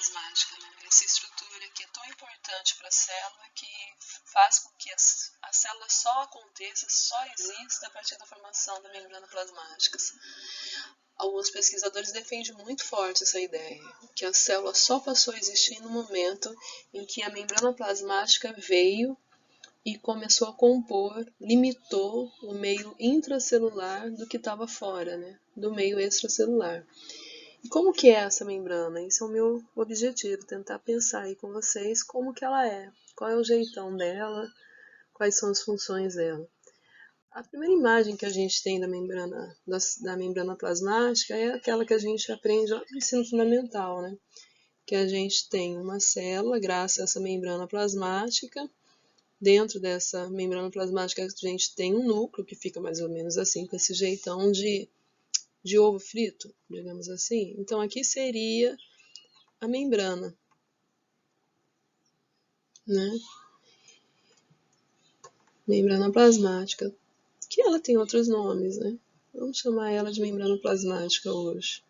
plasmática, né? Essa estrutura que é tão importante para a célula, que faz com que a célula só aconteça, só exista a partir da formação da membrana plasmática. Alguns pesquisadores defendem muito forte essa ideia, que a célula só passou a existir no momento em que a membrana plasmática veio e começou a compor, limitou o meio intracelular do que estava fora, né? Do meio extracelular. E como que é essa membrana? Esse é o meu objetivo, tentar pensar aí com vocês como que ela é, qual é o jeitão dela, quais são as funções dela. A primeira imagem que a gente tem da membrana plasmática é aquela que a gente aprende lá no ensino fundamental, né? Que a gente tem uma célula, graças a essa membrana plasmática. Dentro dessa membrana plasmática a gente tem um núcleo que fica mais ou menos assim, com esse jeitão de ovo frito, digamos assim. Então aqui seria a membrana, né? Membrana plasmática, que ela tem outros nomes, né? Vamos chamar ela de membrana plasmática hoje.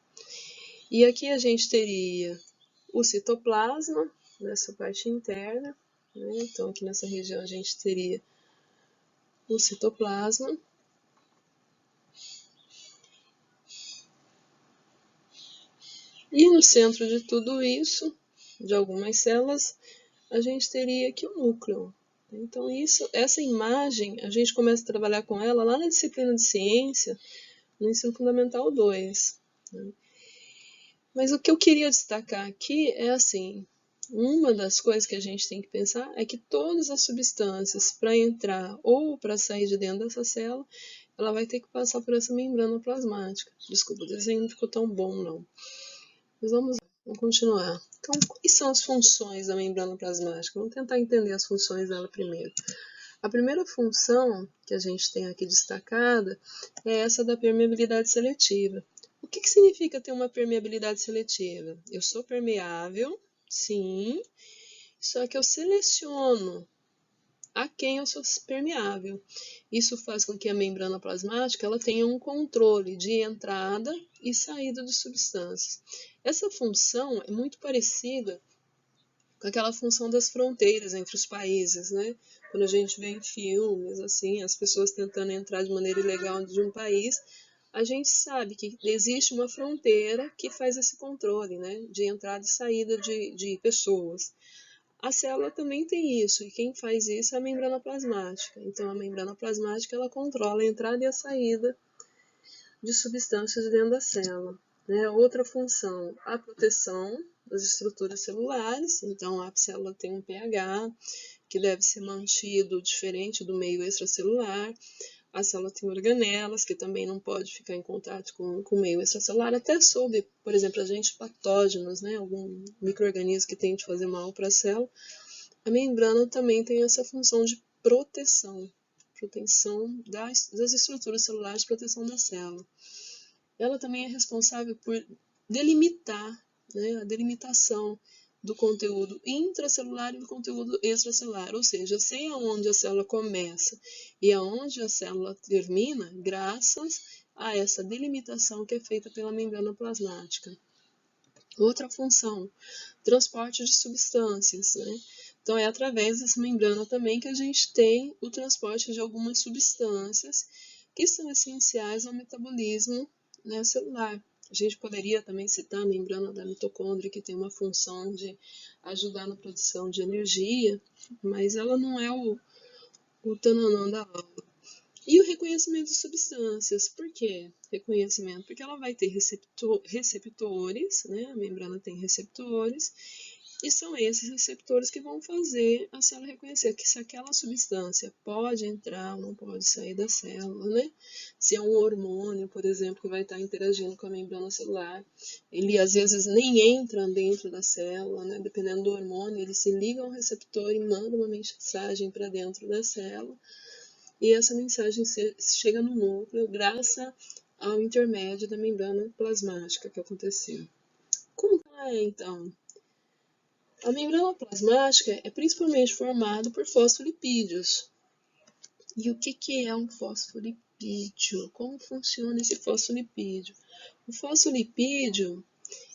E aqui a gente teria o citoplasma, nessa parte interna, né? Então aqui nessa região a gente teria o citoplasma. E no centro de tudo isso, de algumas células, a gente teria aqui o núcleo. Então essa imagem, a gente começa a trabalhar com ela lá na disciplina de ciência, no ensino fundamental 2. Né? Mas o que eu queria destacar aqui é assim, uma das coisas que a gente tem que pensar é que todas as substâncias, para entrar ou para sair de dentro dessa célula, ela vai ter que passar por essa membrana plasmática. Desculpa, o desenho não ficou tão bom, não. Mas vamos continuar. Então, quais são as funções da membrana plasmática? Vamos tentar entender as funções dela primeiro. A primeira função que a gente tem aqui destacada é essa da permeabilidade seletiva. O que significa ter uma permeabilidade seletiva? Eu sou permeável, sim, só que eu seleciono a quem eu sou permeável. Isso faz com que a membrana plasmática ela tenha um controle de entrada e saída de substâncias. Essa função é muito parecida com aquela função das fronteiras entre os países, né? Quando a gente vê em filmes, assim, as pessoas tentando entrar de maneira ilegal de um país, a gente sabe que existe uma fronteira que faz esse controle, né? De entrada e saída de pessoas. A célula também tem isso, e quem faz isso é a membrana plasmática. Então, a membrana plasmática ela controla a entrada e a saída de substâncias dentro da célula. Né? Outra função, a proteção das estruturas celulares. Então, a célula tem um pH que deve ser mantido diferente do meio extracelular. A célula tem organelas, que também não pode ficar em contato com o meio extracelular, até sob, por exemplo, agentes patógenos, né? Algum micro-organismo que tente fazer mal para a célula. A membrana também tem essa função de proteção das estruturas celulares, proteção da célula. Ela também é responsável por delimitar, né, a delimitação do conteúdo intracelular e do conteúdo extracelular, ou seja, eu sei aonde a célula começa e aonde a célula termina, graças a essa delimitação que é feita pela membrana plasmática. Outra função, transporte de substâncias, né? Então, é através dessa membrana também que a gente tem o transporte de algumas substâncias que são essenciais ao metabolismo, né, celular. A gente poderia também citar a membrana da mitocôndria, que tem uma função de ajudar na produção de energia, mas ela não é o tananã da aula. E o reconhecimento de substâncias. Por quê? Reconhecimento, porque ela vai ter receptores, né? A membrana tem receptores, e são esses receptores que vão fazer a célula reconhecer que se aquela substância pode entrar ou não pode sair da célula, né? Se é um hormônio, por exemplo, que vai estar interagindo com a membrana celular, ele às vezes nem entra dentro da célula, né? Dependendo do hormônio, ele se liga ao receptor e manda uma mensagem para dentro da célula, e essa mensagem chega no núcleo graças ao intermédio da membrana plasmática que aconteceu. Como ela é, então? A membrana plasmática é principalmente formada por fosfolipídios. E o que é um fosfolipídio? Como funciona esse fosfolipídio? O fosfolipídio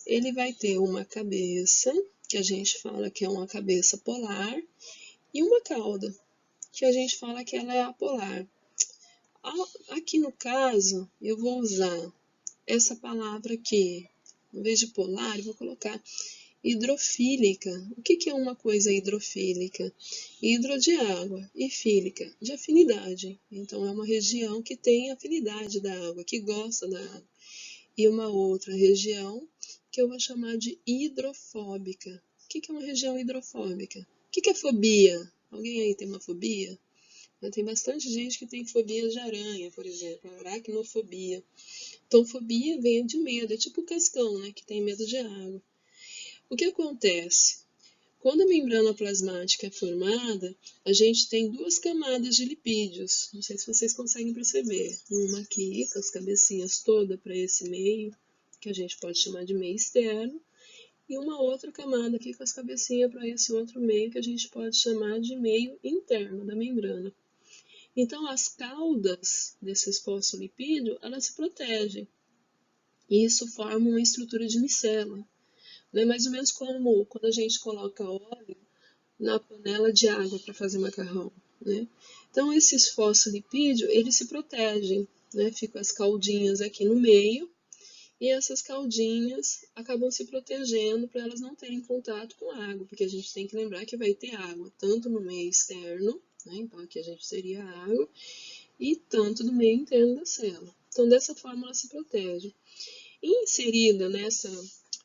ele vai ter uma cabeça, que a gente fala que é uma cabeça polar, e uma cauda, que a gente fala que ela é apolar. Aqui no caso, eu vou usar essa palavra aqui, em vez de polar, eu vou colocar hidrofílica. O que é uma coisa hidrofílica? Hidro de água e fílica de afinidade. Então, é uma região que tem afinidade da água, que gosta da água. E uma outra região que eu vou chamar de hidrofóbica. O que é uma região hidrofóbica? O que é fobia? Alguém aí tem uma fobia? Tem bastante gente que tem fobia de aranha, por exemplo, aracnofobia. Então, fobia vem de medo, é tipo o cascão, né, que tem medo de água. O que acontece? Quando a membrana plasmática é formada, a gente tem duas camadas de lipídios. Não sei se vocês conseguem perceber. Uma aqui, com as cabecinhas todas para esse meio, que a gente pode chamar de meio externo, e uma outra camada aqui com as cabecinhas para esse outro meio, que a gente pode chamar de meio interno da membrana. Então, as caudas desses fosfolipídios, elas se protegem. E isso forma uma estrutura de micela. É mais ou menos como quando a gente coloca óleo na panela de água para fazer macarrão, né? Então, esses fosfolipídios, eles se protegem, né? Ficam as caudinhas aqui no meio, e essas caudinhas acabam se protegendo para elas não terem contato com a água, porque a gente tem que lembrar que vai ter água, tanto no meio externo, né? Então, aqui a gente teria a água, e tanto no meio interno da célula. Então, dessa forma, ela se protege. Inserida nessa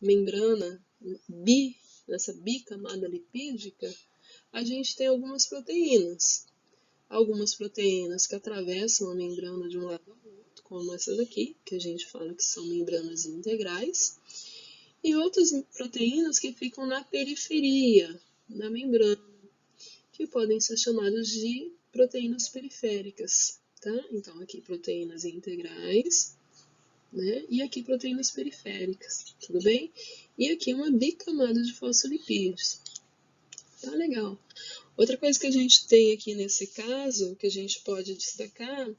membrana nessa bicamada lipídica, a gente tem algumas proteínas. Algumas proteínas que atravessam a membrana de um lado ao outro, como essa daqui, que a gente fala que são membranas integrais, e outras proteínas que ficam na periferia da membrana, que podem ser chamadas de proteínas periféricas, tá? Então, aqui proteínas integrais, né? E aqui proteínas periféricas, tudo bem? E aqui uma bicamada de fosfolipídios. Tá legal. Outra coisa que a gente tem aqui nesse caso, que a gente pode destacar,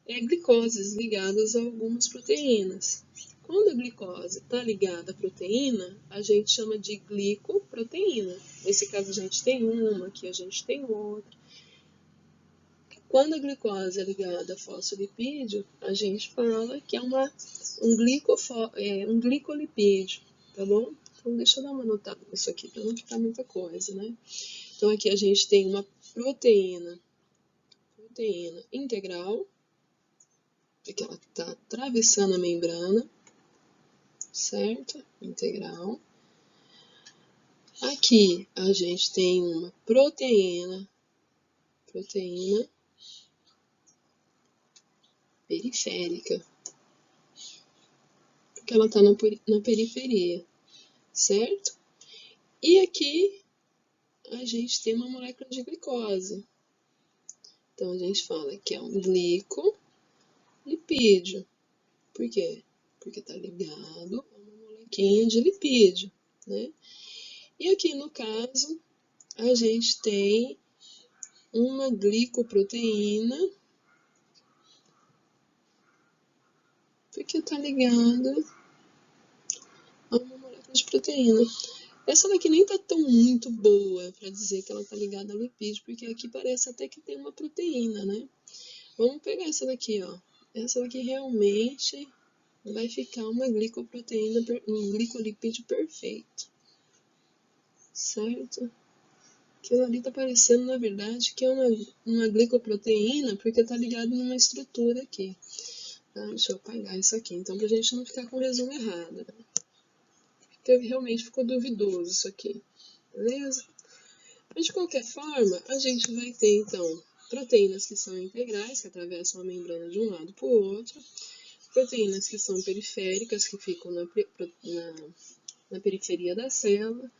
é glicoses ligadas a algumas proteínas. Quando a glicose está ligada à proteína, a gente chama de glicoproteína. Nesse caso a gente tem uma, aqui a gente tem outra. Quando a glicose é ligada a fosfolipídio, a gente fala que é um glicolipídio, tá bom? Então, deixa eu dar uma notada nisso aqui, para não ficar muita coisa, né? Então, aqui a gente tem uma proteína integral, porque ela está atravessando a membrana, certo? Integral. Aqui a gente tem uma proteína periférica, porque ela está na periferia, certo? E aqui a gente tem uma molécula de glicose. Então a gente fala que é um glicolipídio. Por quê? Porque está ligado a uma molequinha de lipídio, né? E aqui no caso a gente tem uma glicoproteína, porque está ligado a uma molécula de proteína. Essa daqui nem tá tão muito boa para dizer que ela tá ligada ao lipídio, porque aqui parece até que tem uma proteína, né? Vamos pegar essa daqui, ó. Essa daqui realmente vai ficar uma glicoproteína, um glicolipídio perfeito. Certo? Aquilo ali tá parecendo, na verdade, que é uma glicoproteína, porque tá ligado numa estrutura aqui. Tá? Deixa eu apagar isso aqui, então, pra gente não ficar com o resumo errado, né? Porque realmente ficou duvidoso isso aqui. Beleza? Mas, de qualquer forma, a gente vai ter, então, proteínas que são integrais, que atravessam a membrana de um lado para o outro, proteínas que são periféricas, que ficam na periferia da célula,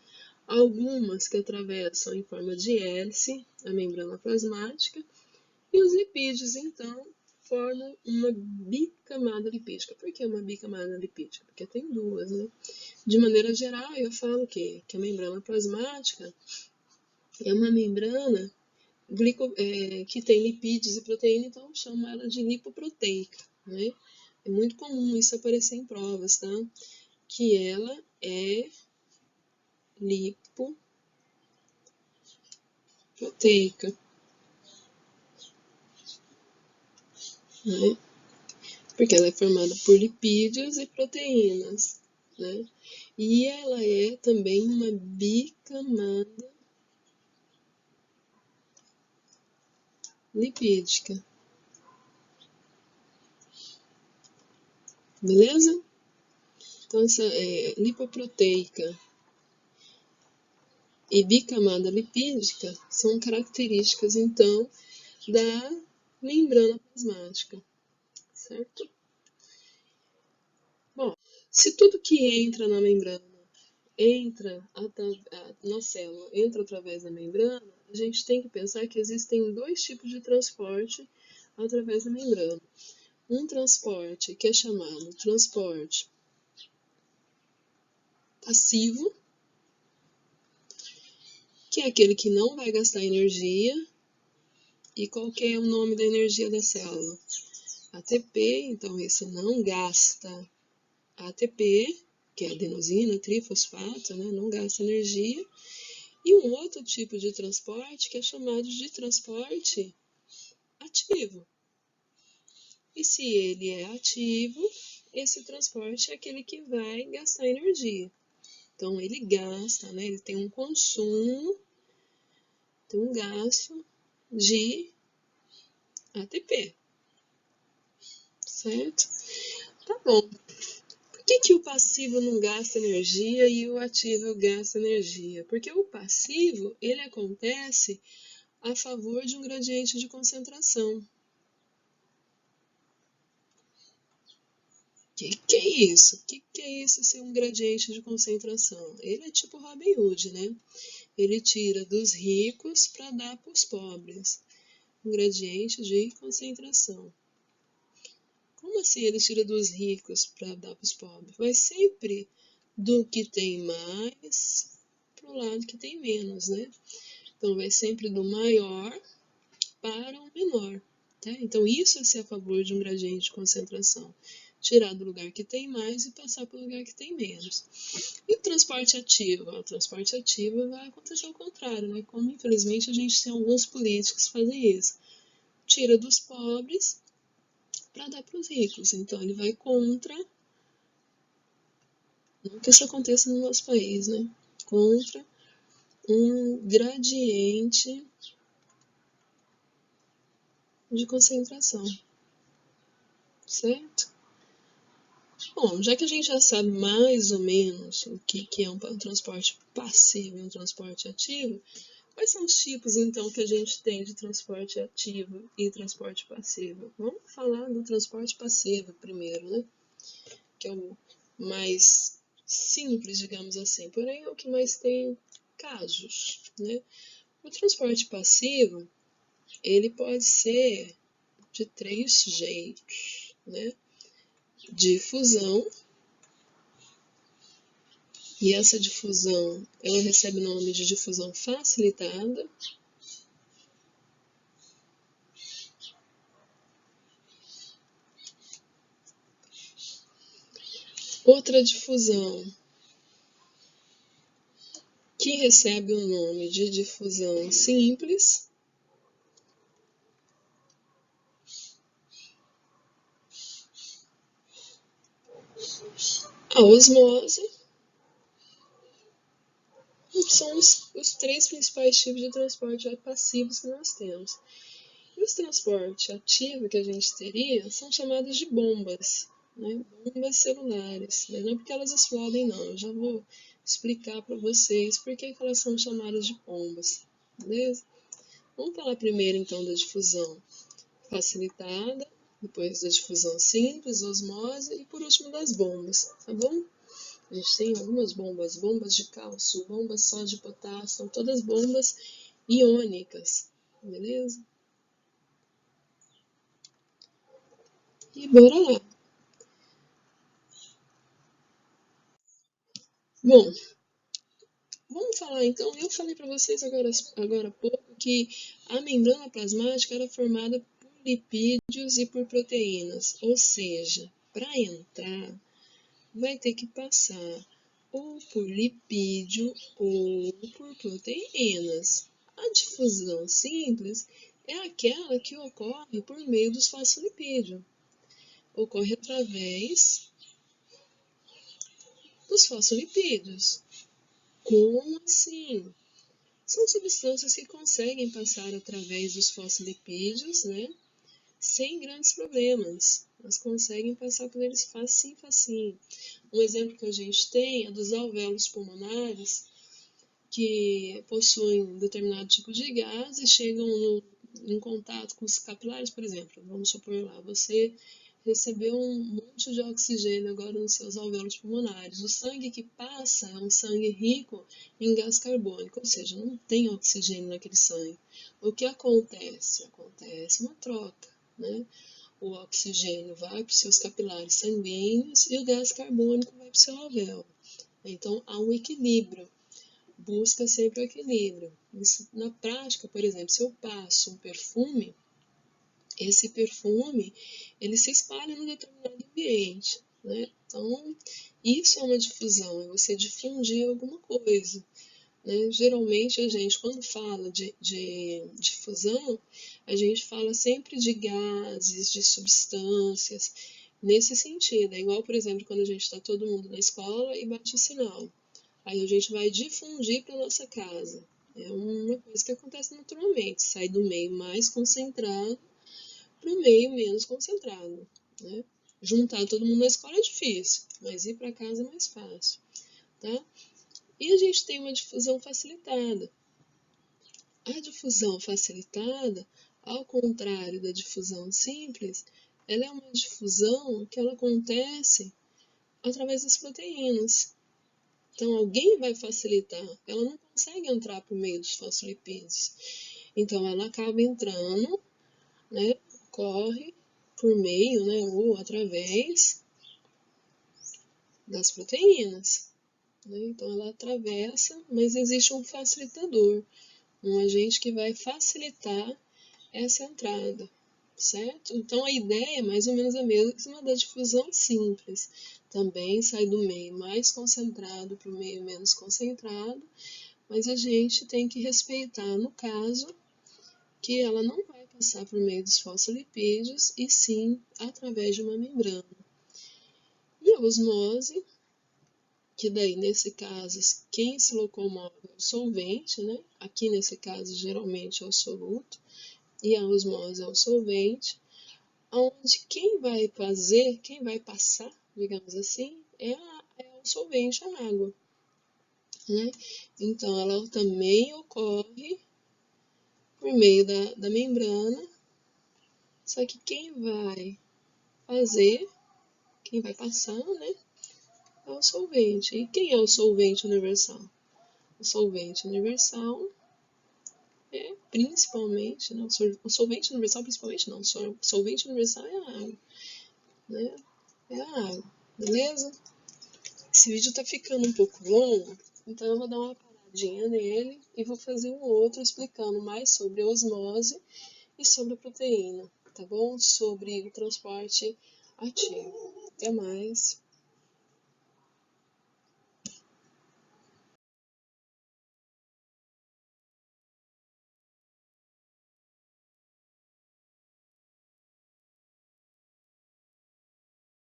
algumas que atravessam em forma de hélice a membrana plasmática, e os lipídios, então, formam uma bicamada lipídica. Por que uma bicamada lipídica? Porque tem duas, né? De maneira geral, eu falo que a membrana plasmática é uma membrana que tem lipídios e proteína, então chamo ela de lipoproteica, né? É muito comum isso aparecer em provas, tá? que ela é lipoproteica, né? Porque ela é formada por lipídios e proteínas, né? E ela é também uma bicamada lipídica, beleza? Então, essa lipoproteica e bicamada lipídica são características, então, da membrana plasmática, certo? Bom, se tudo que entra na membrana na célula entra através da membrana, a gente tem que pensar que existem dois tipos de transporte através da membrana. Um transporte que é chamado transporte passivo, que é aquele que não vai gastar energia. E qual que é o nome da energia da célula? ATP, então esse não gasta ATP, que é adenosina, trifosfato, né? Não gasta energia. E um outro tipo de transporte que é chamado de transporte ativo. E se ele é ativo, esse transporte é aquele que vai gastar energia. Então ele gasta, né? Ele tem um consumo, tem um gasto de ATP, certo? Tá bom. Por que o passivo não gasta energia e o ativo gasta energia? Porque o passivo, ele acontece a favor de um gradiente de concentração. Que é isso? Que é isso ser um gradiente de concentração? Ele é tipo Robin Hood, né? Ele tira dos ricos para dar para os pobres. Um gradiente de concentração. Como assim ele tira dos ricos para dar para os pobres? Vai sempre do que tem mais para o lado que tem menos, né? Então, vai sempre do maior para o menor. Tá? Então, isso é ser a favor de um gradiente de concentração. Tirar do lugar que tem mais e passar para o lugar que tem menos. E o transporte ativo? O transporte ativo vai acontecer ao contrário, né? Como, infelizmente, a gente tem alguns políticos que fazem isso. Tira dos pobres para dar para os ricos. Então, ele vai contra, não que isso aconteça no nosso país, né? Contra um gradiente de concentração, certo? Bom, já que a gente já sabe mais ou menos o que é um transporte passivo e um transporte ativo, quais são os tipos, então, que a gente tem de transporte ativo e transporte passivo? Vamos falar do transporte passivo primeiro, né? Que é o mais simples, digamos assim, porém é o que mais tem casos, né? O transporte passivo, ele pode ser de três jeitos, né? Difusão, e essa difusão, ela recebe o nome de difusão facilitada. Outra difusão que recebe o nome de difusão simples. A osmose. São os três principais tipos de transporte passivos que nós temos. E os transportes ativos que a gente teria são chamados de bombas, né? Bombas celulares. Mas não é porque elas explodem, não. Eu já vou explicar para vocês por que elas são chamadas de bombas, beleza? Vamos falar primeiro, então, da difusão facilitada, depois da difusão simples, osmose e, por último, das bombas, tá bom? A gente tem algumas bombas, bombas de cálcio, bombas só de potássio, são todas bombas iônicas, beleza? E bora lá. Bom, vamos falar então, eu falei para vocês agora há pouco que a membrana plasmática era formada por lipídios e por proteínas, ou seja, para entrar vai ter que passar ou por lipídio ou por proteínas. A difusão simples é aquela que ocorre por meio dos fosfolipídios. Ocorre através dos fosfolipídios. Como assim? São substâncias que conseguem passar através dos fosfolipídios, né? Sem grandes problemas. Elas conseguem passar por eles facinho, facinho. Um exemplo que a gente tem é dos alvéolos pulmonares, que possuem determinado tipo de gás e chegam em contato com os capilares, por exemplo. Vamos supor lá, você recebeu um monte de oxigênio agora nos seus alvéolos pulmonares. O sangue que passa é um sangue rico em gás carbônico, ou seja, não tem oxigênio naquele sangue. O que acontece? Acontece uma troca, né? O oxigênio vai para os seus capilares sanguíneos e o gás carbônico vai para o seu alvéolo. Então, há um equilíbrio. Busca sempre o equilíbrio. Na prática, por exemplo, se eu passo um perfume, esse perfume ele se espalha num determinado ambiente, né? Então, isso é uma difusão, é você difundir alguma coisa. Né? Geralmente, a gente, quando fala de difusão, a gente fala sempre de gases, de substâncias, nesse sentido. É igual, por exemplo, quando a gente está todo mundo na escola e bate o sinal. Aí a gente vai difundir para nossa casa. É uma coisa que acontece naturalmente, sai do meio mais concentrado para o meio menos concentrado. Né? Juntar todo mundo na escola é difícil, mas ir para casa é mais fácil. Tá? E a gente tem uma difusão facilitada. A difusão facilitada, ao contrário da difusão simples, ela é uma difusão que ela acontece através das proteínas. Então, alguém vai facilitar. Ela não consegue entrar por meio dos fosfolipídios. Então, ela acaba entrando, né, corre por meio, né, ou através das proteínas. Né? Então, ela atravessa, mas existe um facilitador, um agente que vai facilitar essa entrada, certo? Então, a ideia é mais ou menos a mesma da difusão simples. Também sai do meio mais concentrado para o meio menos concentrado, mas a gente tem que respeitar, no caso, que ela não vai passar por meio dos fosfolipídios, e sim através de uma membrana. E a osmose, que daí, nesse caso, quem se locomove é o solvente, né? Aqui, nesse caso, geralmente é o soluto, e a osmose é o solvente, onde quem vai fazer, quem vai passar, digamos assim, é o solvente, a água. Né? Então, ela também ocorre por meio da membrana, só que quem vai fazer, quem vai passar, né, é o solvente. E quem é o solvente universal? O solvente universal é principalmente, não, o solvente universal principalmente não, o solvente universal é a água, né? É a água, beleza? Esse vídeo tá ficando um pouco longo, então eu vou dar uma paradinha nele e vou fazer um outro explicando mais sobre a osmose e sobre a proteína, tá bom? Sobre o transporte ativo. Até mais!